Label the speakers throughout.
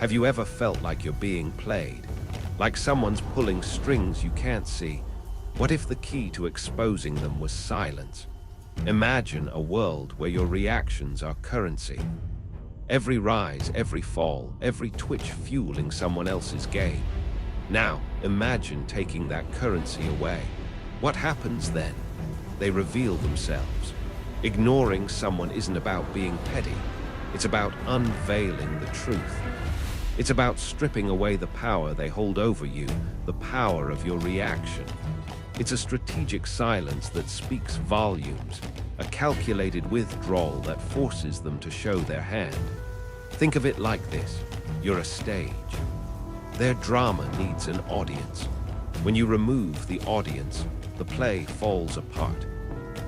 Speaker 1: Have you ever felt like you're being played? Like someone's pulling strings you can't see? What if the key to exposing them was silence? Imagine a world where your reactions are currency. Every rise, every fall, every twitch fueling someone else's game. Now, imagine taking that currency away. What happens then? They reveal themselves. Ignoring someone isn't about being petty. It's about unveiling the truth. It's about stripping away the power they hold over you, the power of your reaction. It's a strategic silence that speaks volumes, a calculated withdrawal that forces them to show their hand. Think of it like this: you're a stage. Their drama needs an audience. When you remove the audience, the play falls apart.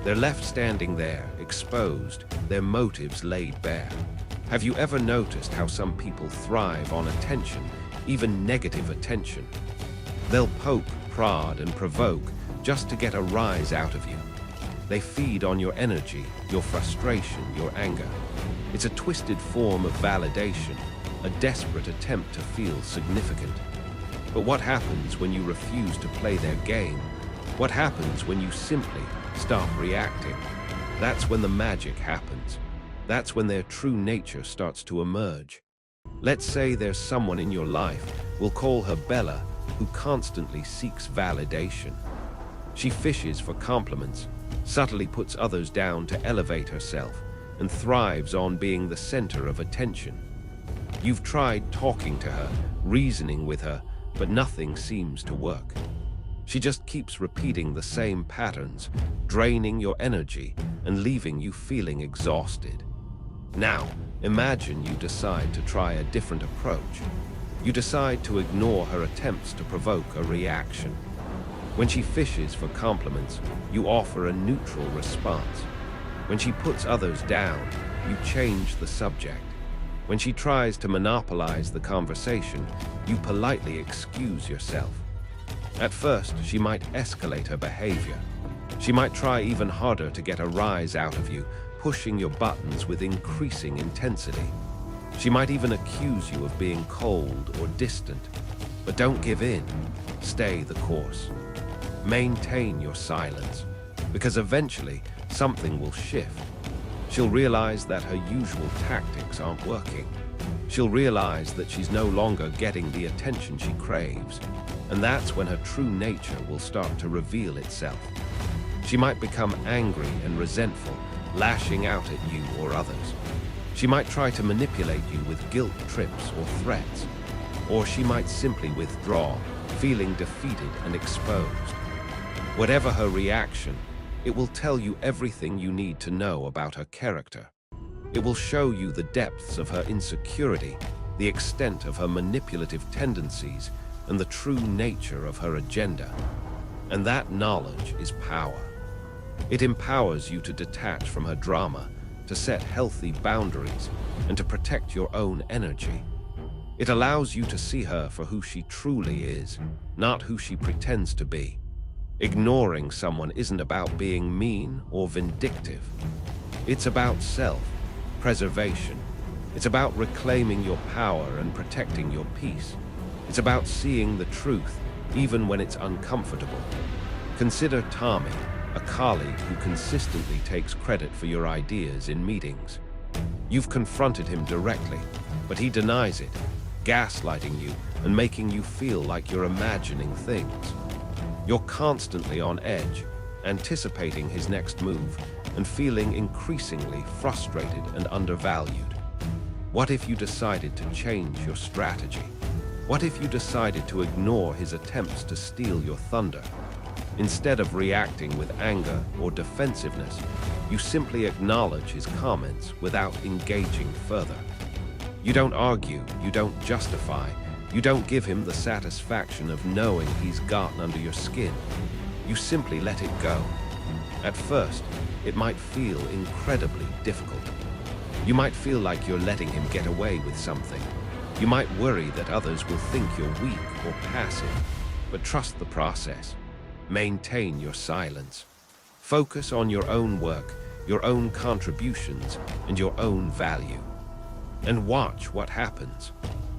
Speaker 1: They're left standing there, exposed, their motives laid bare. Have you ever noticed how some people thrive on attention, even negative attention? They'll poke, prod, and provoke just to get a rise out of you. They feed on your energy, your frustration, your anger. It's a twisted form of validation, a desperate attempt to feel significant. But what happens when you refuse to play their game? What happens when you simply stop reacting? That's when the magic happens. That's when their true nature starts to emerge. Let's say there's someone in your life, we'll call her Bella, who constantly seeks validation. She fishes for compliments, subtly puts others down to elevate herself, and thrives on being the center of attention. You've tried talking to her, reasoning with her, but nothing seems to work. She just keeps repeating the same patterns, draining your energy and leaving you feeling exhausted. Now, imagine you decide to try a different approach. You decide to ignore her attempts to provoke a reaction. When she fishes for compliments, you offer a neutral response. When she puts others down, you change the subject. When she tries to monopolize the conversation, you politely excuse yourself. At first, she might escalate her behavior. She might try even harder to get a rise out of you, pushing your buttons with increasing intensity. She might even accuse you of being cold or distant. But don't give in. Stay the course. Maintain your silence, because eventually something will shift. She'll realize that her usual tactics aren't working. She'll realize that she's no longer getting the attention she craves, and that's when her true nature will start to reveal itself. She might become angry and resentful, lashing out at you or others. She might try to manipulate you with guilt trips or threats, or she might simply withdraw, feeling defeated and exposed. Whatever her reaction, it will tell you everything you need to know about her character. It will show you the depths of her insecurity, the extent of her manipulative tendencies, and the true nature of her agenda. And that knowledge is power. It empowers you to detach from her drama, to set healthy boundaries, and to protect your own energy. It allows you to see her for who she truly is, not who she pretends to be. Ignoring someone isn't about being mean or vindictive. It's about self-preservation. It's about reclaiming your power and protecting your peace. It's about seeing the truth, even when it's uncomfortable. Consider Tommy, a colleague who consistently takes credit for your ideas in meetings. You've confronted him directly, but he denies it, gaslighting you and making you feel like you're imagining things. You're constantly on edge, anticipating his next move and feeling increasingly frustrated and undervalued. What if you decided to change your strategy? What if you decided to ignore his attempts to steal your thunder? Instead of reacting with anger or defensiveness, you simply acknowledge his comments without engaging further. You don't argue, you don't justify, you don't give him the satisfaction of knowing he's gotten under your skin. You simply let it go. At first, it might feel incredibly difficult. You might feel like you're letting him get away with something. You might worry that others will think you're weak or passive, but trust the process. Maintain your silence. Focus on your own work, your own contributions, and your own value. And watch what happens.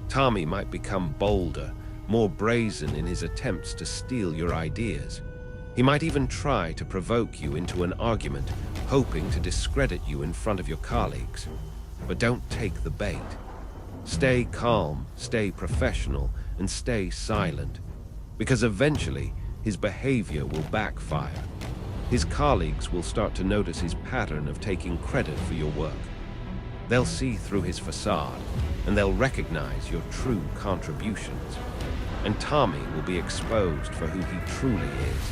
Speaker 1: Tommy might become bolder, more brazen in his attempts to steal your ideas. He might even try to provoke you into an argument, hoping to discredit you in front of your colleagues. But don't take the bait. Stay calm, stay professional, and stay silent, because eventually his behavior will backfire. His colleagues will start to notice his pattern of taking credit for your work. They'll see through his facade, and they'll recognize your true contributions. And Tommy will be exposed for who he truly is,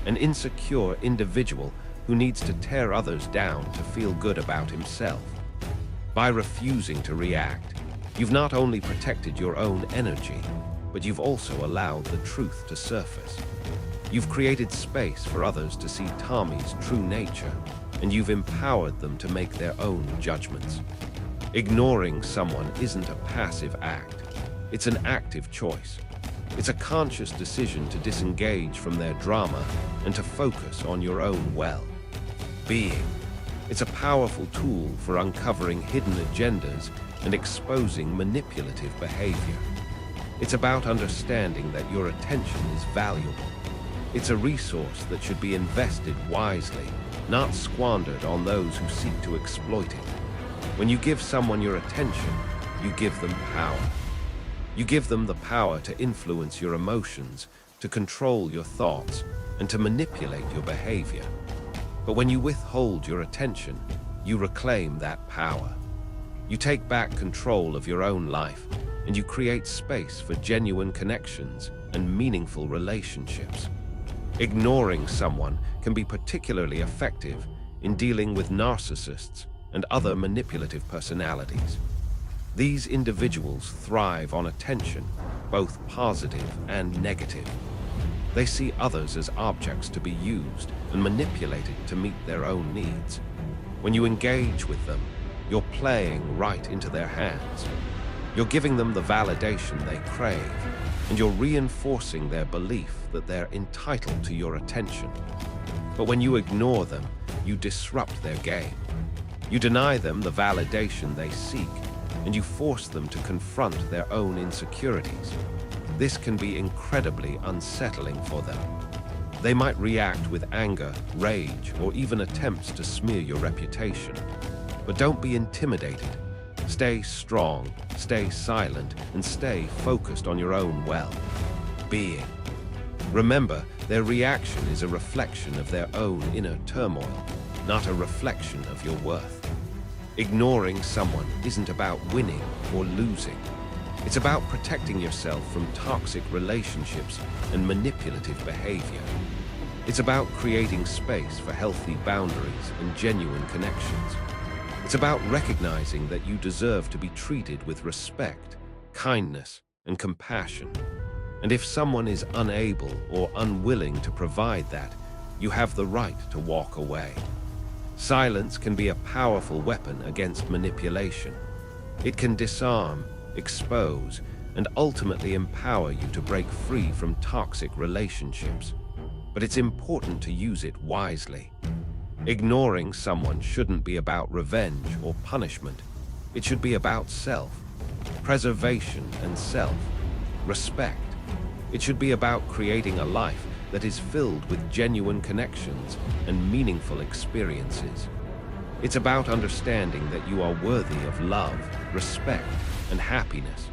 Speaker 1: an insecure individual who needs to tear others down to feel good about himself. By refusing to react, you've not only protected your own energy, but you've also allowed the truth to surface. You've created space for others to see Tommy's true nature, and you've empowered them to make their own judgments. Ignoring someone isn't a passive act. It's an active choice. It's a conscious decision to disengage from their drama and to focus on your own well-being. It's a powerful tool for uncovering hidden agendas and exposing manipulative behavior. It's about understanding that your attention is valuable. It's a resource that should be invested wisely, not squandered on those who seek to exploit it. When you give someone your attention, you give them power. You give them the power to influence your emotions, to control your thoughts, and to manipulate your behavior. But when you withhold your attention, you reclaim that power. You take back control of your own life, and you create space for genuine connections and meaningful relationships. Ignoring someone can be particularly effective in dealing with narcissists and other manipulative personalities. These individuals thrive on attention, both positive and negative. They see others as objects to be used and manipulated to meet their own needs. When you engage with them, you're playing right into their hands. You're giving them the validation they crave, and you're reinforcing their belief that they're entitled to your attention. But when you ignore them, you disrupt their game. You deny them the validation they seek, and you force them to confront their own insecurities. This can be incredibly unsettling for them. They might react with anger, rage, or even attempts to smear your reputation. But don't be intimidated. Stay strong, stay silent, and stay focused on your own well-being. Remember, their reaction is a reflection of their own inner turmoil, not a reflection of your worth. Ignoring someone isn't about winning or losing. It's about protecting yourself from toxic relationships and manipulative behavior. It's about creating space for healthy boundaries and genuine connections. It's about recognizing that you deserve to be treated with respect, kindness, and compassion. And if someone is unable or unwilling to provide that, you have the right to walk away. Silence can be a powerful weapon against manipulation. It can disarm, expose, and ultimately empower you to break free from toxic relationships. But it's important to use it wisely. Ignoring someone shouldn't be about revenge or punishment. It should be about self-preservation and self-respect. It should be about creating a life that is filled with genuine connections and meaningful experiences. It's about understanding that you are worthy of love, respect, and happiness,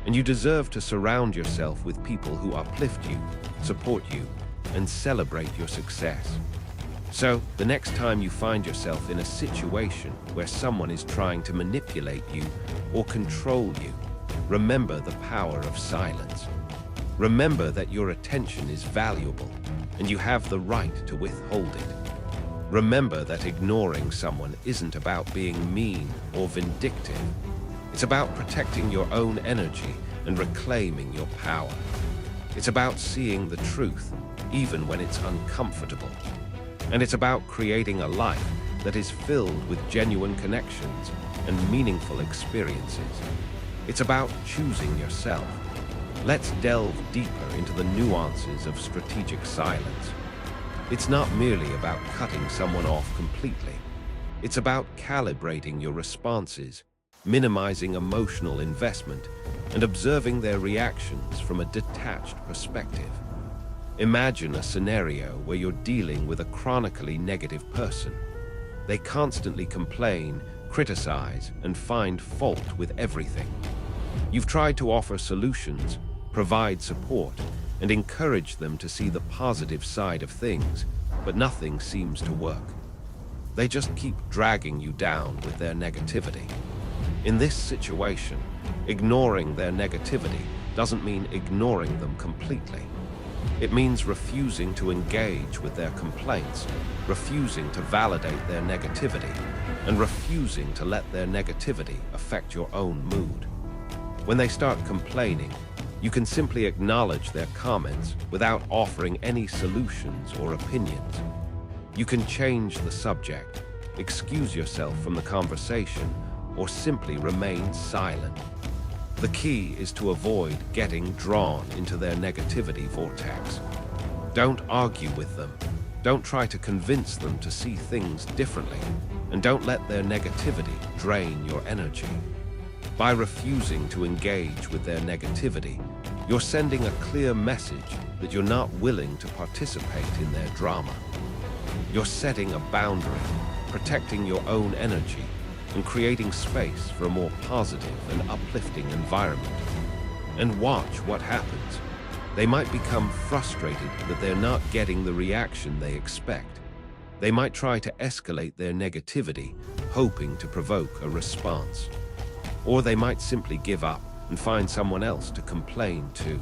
Speaker 1: and you deserve to surround yourself with people who uplift you, support you, and celebrate your success. So, the next time you find yourself in a situation where someone is trying to manipulate you or control you, remember the power of silence. Remember that your attention is valuable, and you have the right to withhold it. Remember that ignoring someone isn't about being mean or vindictive. It's about protecting your own energy and reclaiming your power. It's about seeing the truth, even when it's uncomfortable. And it's about creating a life that is filled with genuine connections and meaningful experiences. It's about choosing yourself. Let's delve deeper into the nuances of strategic silence. It's not merely about cutting someone off completely. It's about calibrating your responses, minimizing emotional investment, and observing their reactions from a detached perspective. Imagine a scenario where you're dealing with a chronically negative person. They constantly complain, criticize, and find fault with everything. You've tried to offer solutions, provide support, and encourage them to see the positive side of things, but nothing seems to work. They just keep dragging you down with their negativity. In this situation, ignoring their negativity doesn't mean ignoring them completely. It means refusing to engage with their complaints, refusing to validate their negativity, and refusing to let their negativity affect your own mood. When they start complaining, you can simply acknowledge their comments without offering any solutions or opinions. You can change the subject, excuse yourself from the conversation, or simply remain silent. The key is to avoid getting drawn into their negativity vortex. Don't argue with them. Don't try to convince them to see things differently, and don't let their negativity drain your energy. By refusing to engage with their negativity, you're sending a clear message that you're not willing to participate in their drama. You're setting a boundary, protecting your own energy, and creating space for a more positive and uplifting environment. And watch what happens. They might become frustrated that they're not getting the reaction they expect. They might try to escalate their negativity, hoping to provoke a response. Or they might simply give up and find someone else to complain to.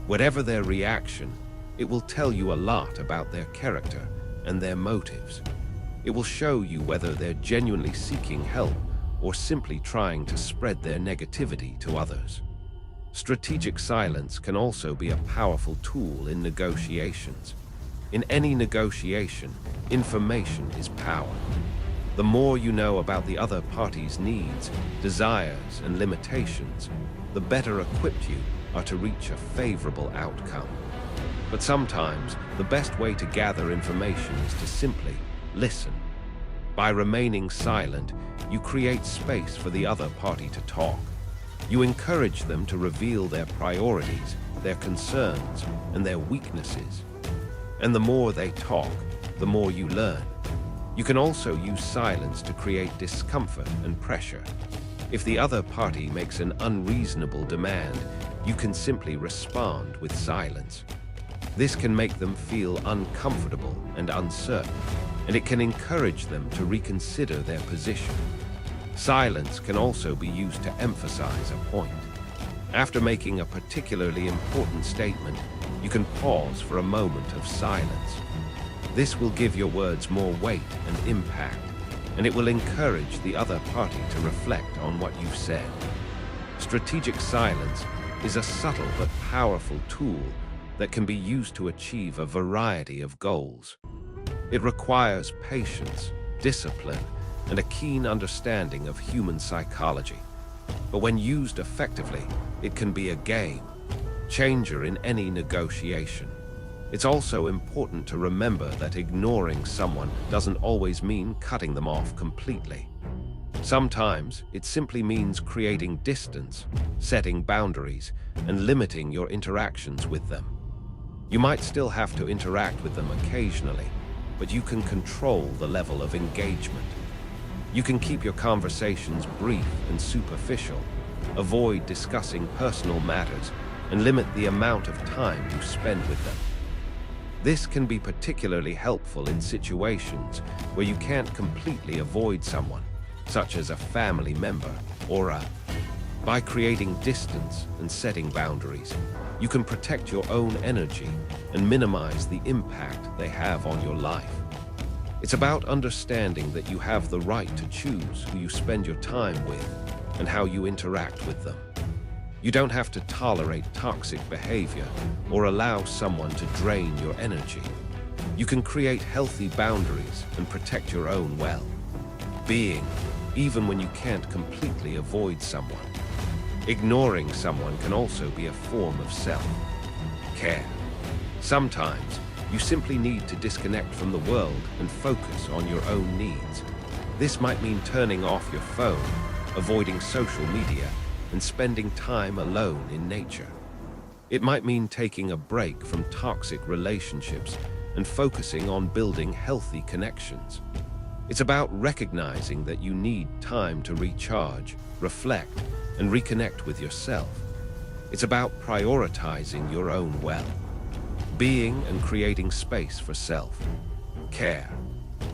Speaker 1: Whatever their reaction, it will tell you a lot about their character and their motives. It will show you whether they're genuinely seeking help or simply trying to spread their negativity to others. Strategic silence can also be a powerful tool in negotiations. In any negotiation, information is power. The more you know about the other party's needs, desires, and limitations, the better equipped you are to reach a favorable outcome. But sometimes, the best way to gather information is to simply listen. By remaining silent, you create space for the other party to talk. You encourage them to reveal their priorities, their concerns, and their weaknesses. And the more they talk, the more you learn. You can also use silence to create discomfort and pressure. If the other party makes an unreasonable demand, you can simply respond with silence. This can make them feel uncomfortable and uncertain, and it can encourage them to reconsider their position. Silence can also be used to emphasize a point. After making a particularly important statement, you can pause for a moment of silence. This will give your words more weight and impact, and it will encourage the other party to reflect on what you've said. Strategic silence is a subtle but powerful tool that can be used to achieve a variety of goals. It requires patience, discipline, and a keen understanding of human psychology. But when used effectively, it can be a game changer in any negotiation. It's also important to remember that ignoring someone doesn't always mean cutting them off completely. Sometimes it simply means creating distance, setting boundaries, and limiting your interactions with them. You might still have to interact with them occasionally, but you can control the level of engagement. You can keep your conversations brief and superficial, avoid discussing personal matters, and limit the amount of time you spend with them. This can be particularly helpful in situations where you can't completely avoid someone, such as a family member or By creating distance and setting boundaries, you can protect your own energy and minimize the impact they have on your life. It's about understanding that you have the right to choose who you spend your time with and how you interact with them. You don't have to tolerate toxic behavior or allow someone to drain your energy. You can create healthy boundaries and protect your own well-being, even when you can't completely avoid someone. Ignoring someone can also be a form of self-care. Sometimes, you simply need to disconnect from the world and focus on your own needs. This might mean turning off your phone, avoiding social media, and spending time alone in nature. It might mean taking a break from toxic relationships and focusing on building healthy connections. It's about recognizing that you need time to recharge, reflect, and reconnect with yourself. It's about prioritizing your own well-being and creating space for self-care.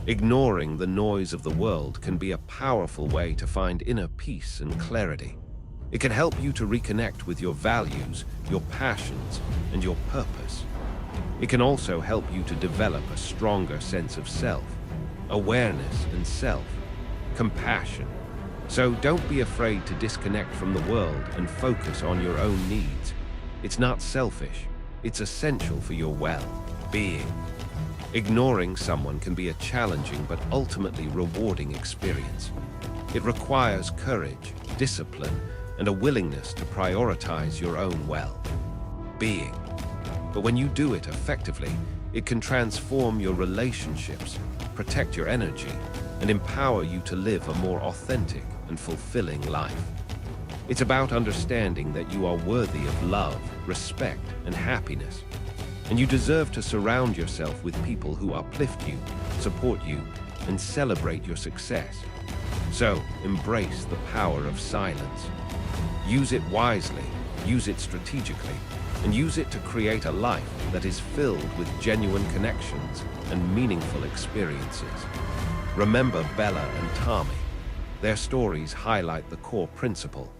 Speaker 1: Ignoring the noise of the world can be a powerful way to find inner peace and clarity. It can help you to reconnect with your values, your passions, and your purpose. It can also help you to develop a stronger sense of self-awareness and self-compassion. So don't be afraid to disconnect from the world and focus on your own needs. It's not selfish, it's essential for your well-being. Ignoring someone can be a challenging but ultimately rewarding experience. It requires courage, discipline, and a willingness to prioritize your own well-being. But when you do it effectively, it can transform your relationships, protect your energy, and empower you to live a more authentic and fulfilling life. It's about understanding that you are worthy of love, respect, and happiness. And you deserve to surround yourself with people who uplift you, support you, and celebrate your success. So, embrace the power of silence. Use it wisely, use it strategically, and use it to create a life that is filled with genuine connections and meaningful experiences. Remember Bella and Tommy. Their stories highlight the core principle.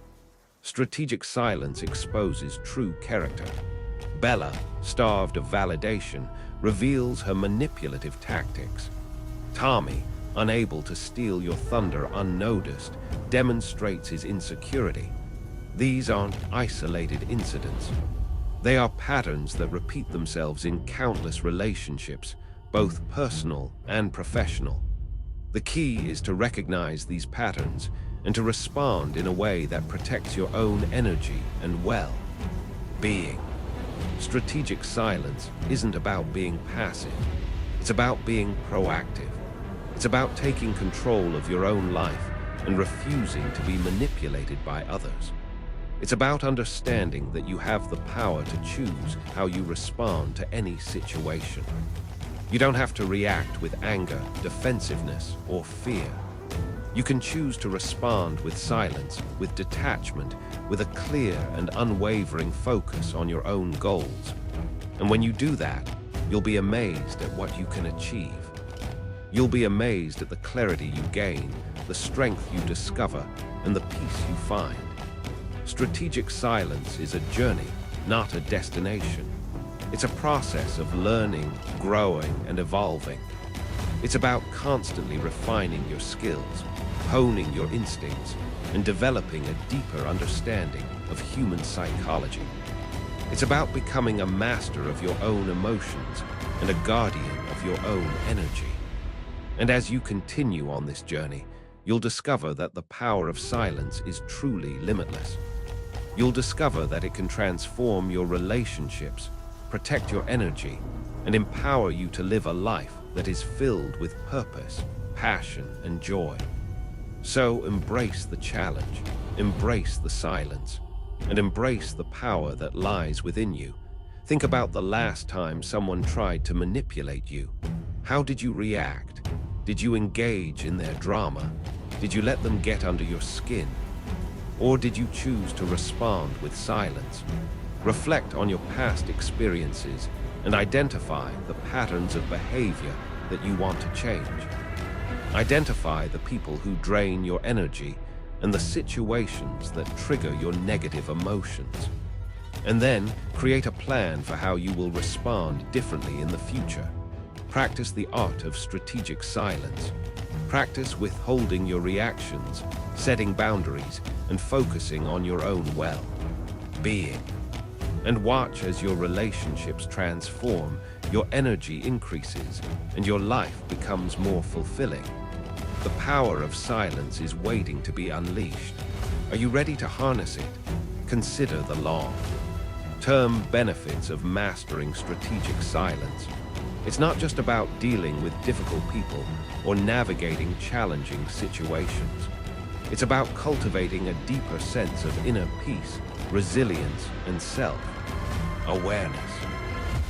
Speaker 1: Strategic silence exposes true character. Bella, starved of validation, reveals her manipulative tactics. Tommy, unable to steal your thunder unnoticed, demonstrates his insecurity. These aren't isolated incidents. They are patterns that repeat themselves in countless relationships, both personal and professional. The key is to recognize these patterns and to respond in a way that protects your own energy and well-being. Strategic silence isn't about being passive. It's about being proactive. It's about taking control of your own life and refusing to be manipulated by others. It's about understanding that you have the power to choose how you respond to any situation. You don't have to react with anger, defensiveness, or fear. You can choose to respond with silence, with detachment, with a clear and unwavering focus on your own goals. And when you do that, you'll be amazed at what you can achieve. You'll be amazed at the clarity you gain, the strength you discover, and the peace you find. Strategic silence is a journey, not a destination. It's a process of learning, growing, and evolving. It's about constantly refining your skills, honing your instincts, and developing a deeper understanding of human psychology. It's about becoming a master of your own emotions and a guardian of your own energy. And as you continue on this journey, you'll discover that the power of silence is truly limitless. You'll discover that it can transform your relationships, protect your energy, and empower you to live a life that is filled with purpose, passion, and joy. So embrace the challenge, embrace the silence, and embrace the power that lies within you. Think about the last time someone tried to manipulate you. How did you react? Did you engage in their drama? Did you let them get under your skin? Or did you choose to respond with silence? Reflect on your past experiences and identify the patterns of behavior that you want to change. Identify the people who drain your energy and the situations that trigger your negative emotions. And then create a plan for how you will respond differently in the future. Practice the art of strategic silence. Practice withholding your reactions, setting boundaries, and focusing on your own well-being. And watch as your relationships transform, your energy increases, and your life becomes more fulfilling. The power of silence is waiting to be unleashed. Are you ready to harness it? Consider the long-term benefits of mastering strategic silence. It's not just about dealing with difficult people or navigating challenging situations. It's about cultivating a deeper sense of inner peace, resilience, and self-awareness.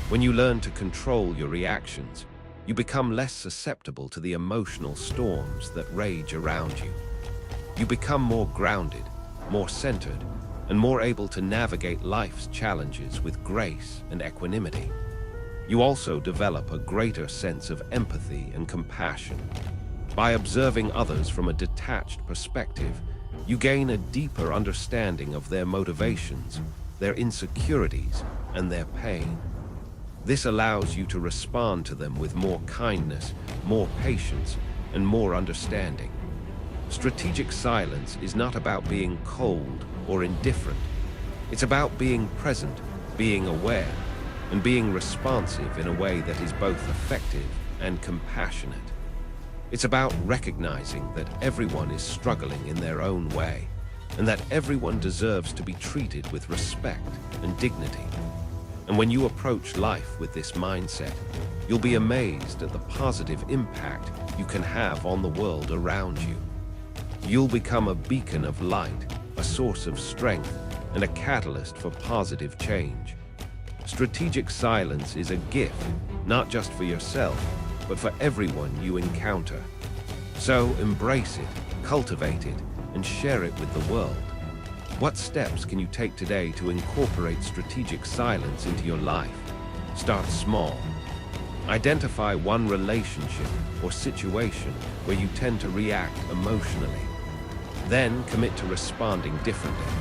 Speaker 1: When you learn to control your reactions, you become less susceptible to the emotional storms that rage around you. You become more grounded, more centered, and more able to navigate life's challenges with grace and equanimity. You also develop a greater sense of empathy and compassion. By observing others from a detached perspective, you gain a deeper understanding of their motivations, their insecurities, and their pain. This allows you to respond to them with more kindness, more patience, and more understanding. Strategic silence is not about being cold or indifferent. It's about being present, being aware, and being responsive in a way that is both effective and compassionate. It's about recognizing that everyone is struggling in their own way, and that everyone deserves to be treated with respect and dignity. And when you approach life with this mindset, you'll be amazed at the positive impact you can have on the world around you. You'll become a beacon of light, a source of strength, and a catalyst for positive change. Strategic silence is a gift, not just for yourself, but for everyone you encounter. So embrace it, cultivate it, and share it with the world. What steps can you take today to incorporate strategic silence into your life? Start small. Identify one relationship or situation where you tend to react emotionally. Then commit to responding differently.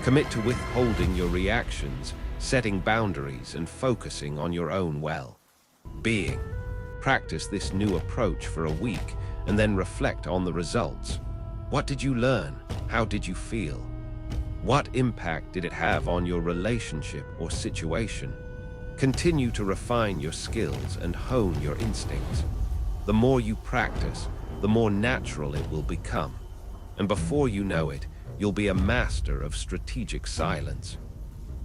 Speaker 1: Commit to withholding your reactions, setting boundaries, and focusing on your own well-being. Practice this new approach for a week and then reflect on the results. What did you learn? How did you feel? What impact did it have on your relationship or situation? Continue to refine your skills and hone your instincts. The more you practice, the more natural it will become. And before you know it, you'll be a master of strategic silence.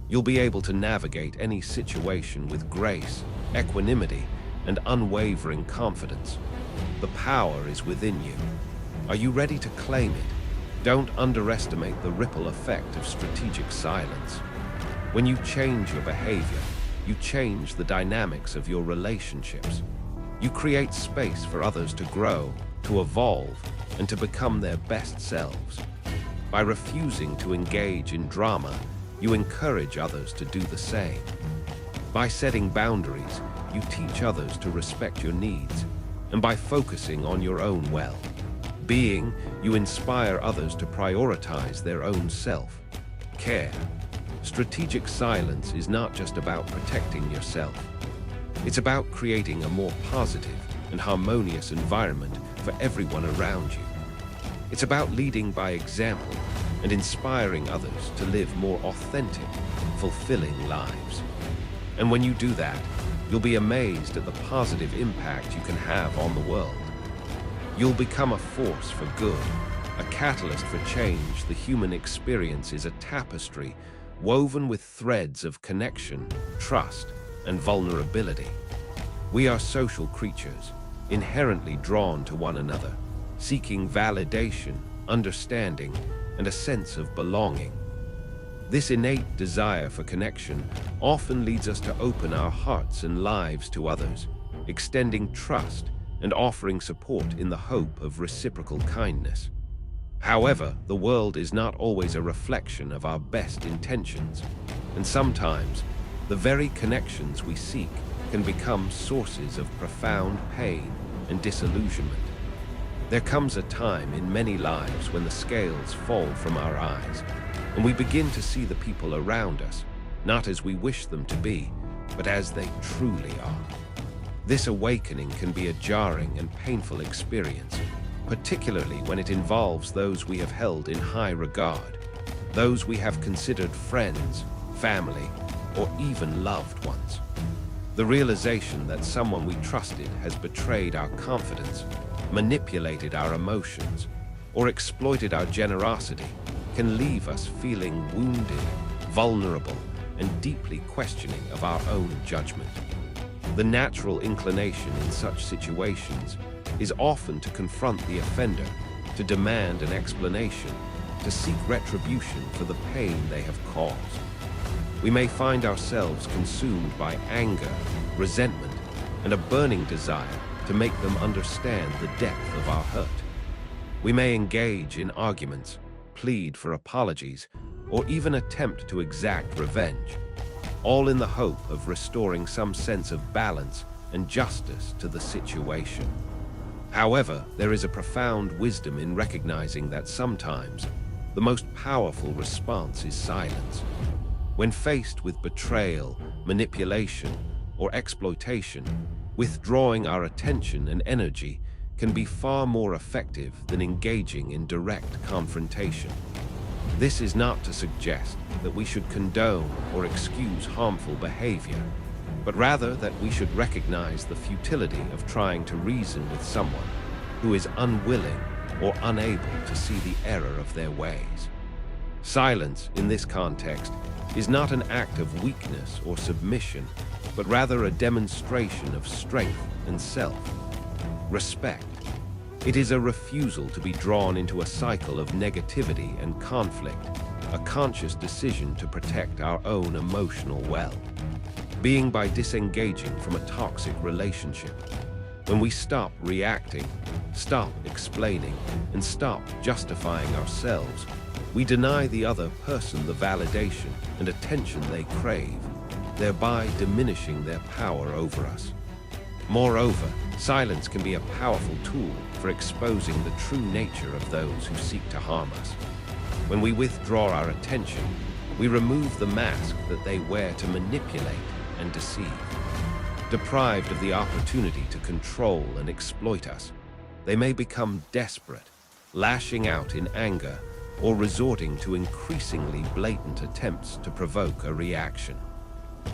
Speaker 1: You'll be able to navigate any situation with grace, equanimity, and unwavering confidence. The power is within you. Are you ready to claim it? Don't underestimate the ripple effect of strategic silence. When you change your behavior, you change the dynamics of your relationships. You create space for others to grow, to evolve, and to become their best selves. By refusing to engage in drama, you encourage others to do the same. By setting boundaries, you teach others to respect your needs. And by focusing on your own well-being, you inspire others to prioritize their own self-care. Strategic silence is not just about protecting yourself. It's about creating a more positive and harmonious environment for everyone around you. It's about leading by example and inspiring others to live more authentic, fulfilling lives. And when you do that, you'll be amazed at the positive impact you can have on the world. You'll become a force for good, a catalyst for change. The human experience is a tapestry woven with threads of connection, trust, and vulnerability. We are social creatures, inherently drawn to one another, seeking validation, understanding, and a sense of belonging. This innate desire for connection often leads us to open our hearts and lives to others, extending trust and offering support in the hope of reciprocal kindness. However, the world is not always a reflection of our best intentions, and sometimes the very connections we seek can become sources of profound pain and disillusionment. There comes a time in many lives when the scales fall from our eyes, and we begin to see the people around us, not as we wish them to be, but as they truly are. This awakening can be a jarring and painful experience, particularly when it involves those we have held in high regard, those we have considered friends, family, or even loved ones. The realization that someone we trusted has betrayed our confidence, manipulated our emotions, or exploited our generosity can leave us feeling wounded, vulnerable, and deeply questioning of our own judgment. The natural inclination in such situations is often to confront the offender, to demand an explanation, to seek retribution for the pain they have caused. We may find ourselves consumed by anger, resentment, and a burning desire to make them understand the depth of our hurt. We may engage in arguments, plead for apologies, or even attempt to exact revenge, all in the hope of restoring some sense of balance and justice to the situation. However, there is a profound wisdom in recognizing that sometimes the most powerful response is silence. When faced with betrayal, manipulation, or exploitation, withdrawing our attention and energy can be far more effective than engaging in direct confrontation. This is not to suggest that we should condone or excuse harmful behavior, but rather that we should recognize the futility of trying to reason with someone who is unwilling or unable to see the error of their ways. Silence, in this context, is not an act of weakness or submission, but rather a demonstration of strength and self-respect. It is a refusal to be drawn into a cycle of negativity and conflict, a conscious decision to protect our own emotional well-being by disengaging from a toxic relationship. When we stop reacting, stop explaining, and stop justifying ourselves, we deny the other person the validation and attention they crave, thereby diminishing their power over us. Moreover, silence can be a powerful tool for exposing the true nature of those who seek to harm us. When we withdraw our attention, we remove the mask that they wear to manipulate and deceive. Deprived of the opportunity to control and exploit us, they may become desperate, lashing out in anger or resorting to increasingly blatant attempts to provoke a reaction.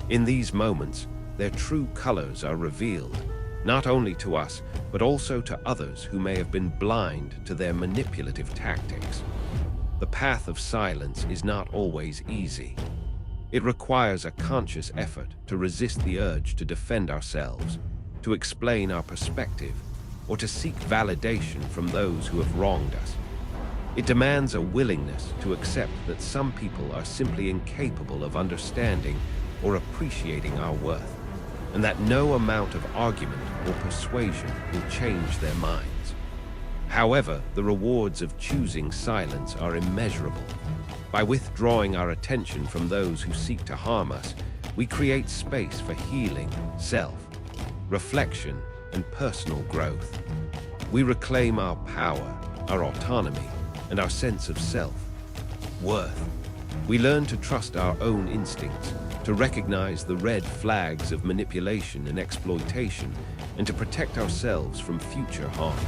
Speaker 1: In these moments, their true colors are revealed, not only to us, but also to others who may have been blind to their manipulative tactics. The path of silence is not always easy. It requires a conscious effort to resist the urge to defend ourselves, to explain our perspective, or to seek validation from those who have wronged us. It demands a willingness to accept that some people are simply incapable of understanding or appreciating our worth, and that no amount of argument or persuasion will change their minds. However, the rewards of choosing silence are immeasurable. By withdrawing our attention from those who seek to harm us, we create space for healing, self-reflection, and personal growth. We reclaim our power, our autonomy, and our sense of self-worth. We learn to trust our own instincts, to recognize the red flags of manipulation and exploitation, and to protect ourselves from future harm.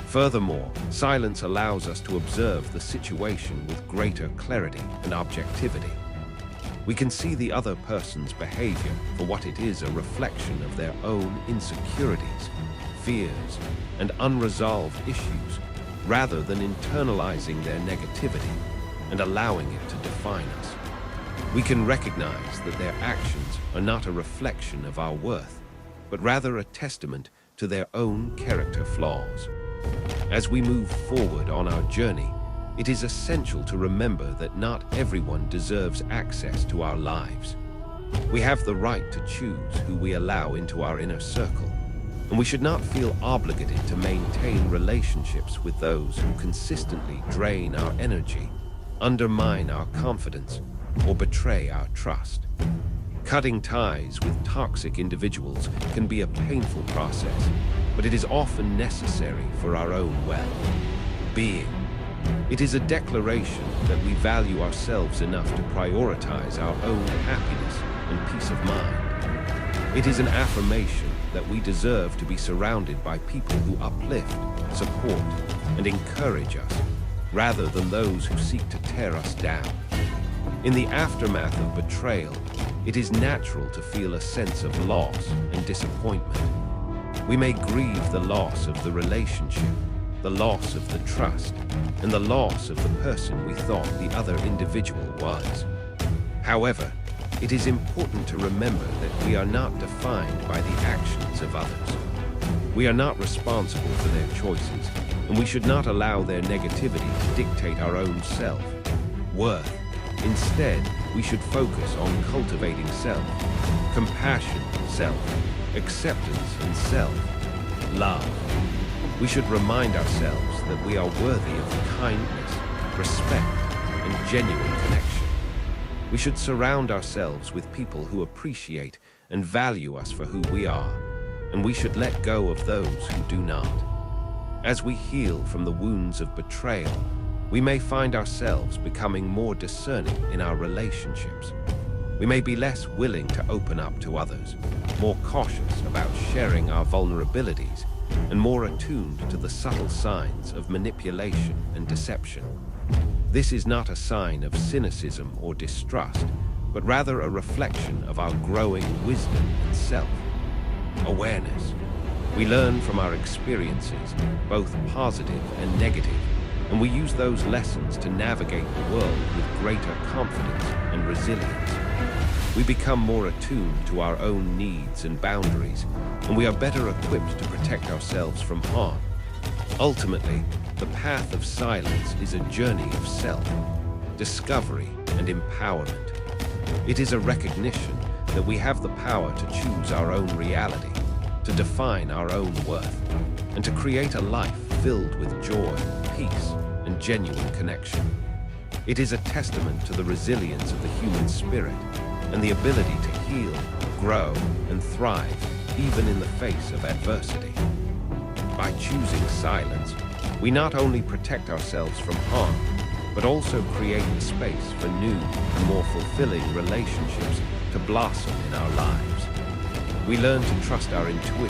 Speaker 1: Furthermore, silence allows us to observe the situation with greater clarity and objectivity. We can see the other person's behavior for what it is, a reflection of their own insecurities, fears, and unresolved issues, rather than internalizing their negativity and allowing it to define us. We can recognize that their actions are not a reflection of our worth, but rather a testament to their own character flaws. As we move forward on our journey, it is essential to remember that not everyone deserves access to our lives. We have the right to choose who we allow into our inner circle, and we should not feel obligated to maintain relationships with those who consistently drain our energy, undermine our confidence, or betray our trust. Cutting ties with toxic individuals can be a painful process, but it is often necessary for our own well-being. It is a declaration that we value ourselves enough to prioritize our own happiness and peace of mind. It is an affirmation that we deserve to be surrounded by people who uplift, support, and encourage us, rather than those who seek to tear us down. In the aftermath of betrayal, it is natural to feel a sense of loss and disappointment. We may grieve the loss of the relationship, the loss of the trust, and the loss of the person we thought the other individual was. However, it is important to remember that we are not defined by the actions of others. We are not responsible for their choices, and we should not allow their negativity to dictate our own self-worth. Instead, we should focus on cultivating self, compassion, self-acceptance, and self-love. We should remind ourselves that we are worthy of kindness, respect, and genuine connection. We should surround ourselves with people who appreciate and value us for who we are, and we should let go of those who do not. As we heal from the wounds of betrayal, we may find ourselves becoming more discerning in our relationships. We may be less willing to open up to others, more cautious about sharing our vulnerabilities, and more attuned to the subtle signs of manipulation and deception. This is not a sign of cynicism or distrust, but rather a reflection of our growing wisdom and self-awareness. We learn from our experiences, both positive and negative, and we use those lessons to navigate the world with greater confidence and resilience. We become more attuned to our own needs and boundaries, and we are better equipped to protect ourselves from harm. Ultimately, the path of silence is a journey of self-discovery and empowerment. It is a recognition that we have the power to choose our own reality, to define our own worth, and to create a life filled with joy, peace, and genuine connection. It is a testament to the resilience of the human spirit and the ability to heal, grow, and thrive even in the face of adversity. By choosing silence, we not only protect ourselves from harm, but also create the space for new and more fulfilling relationships to blossom in our lives. We learn to trust our intuition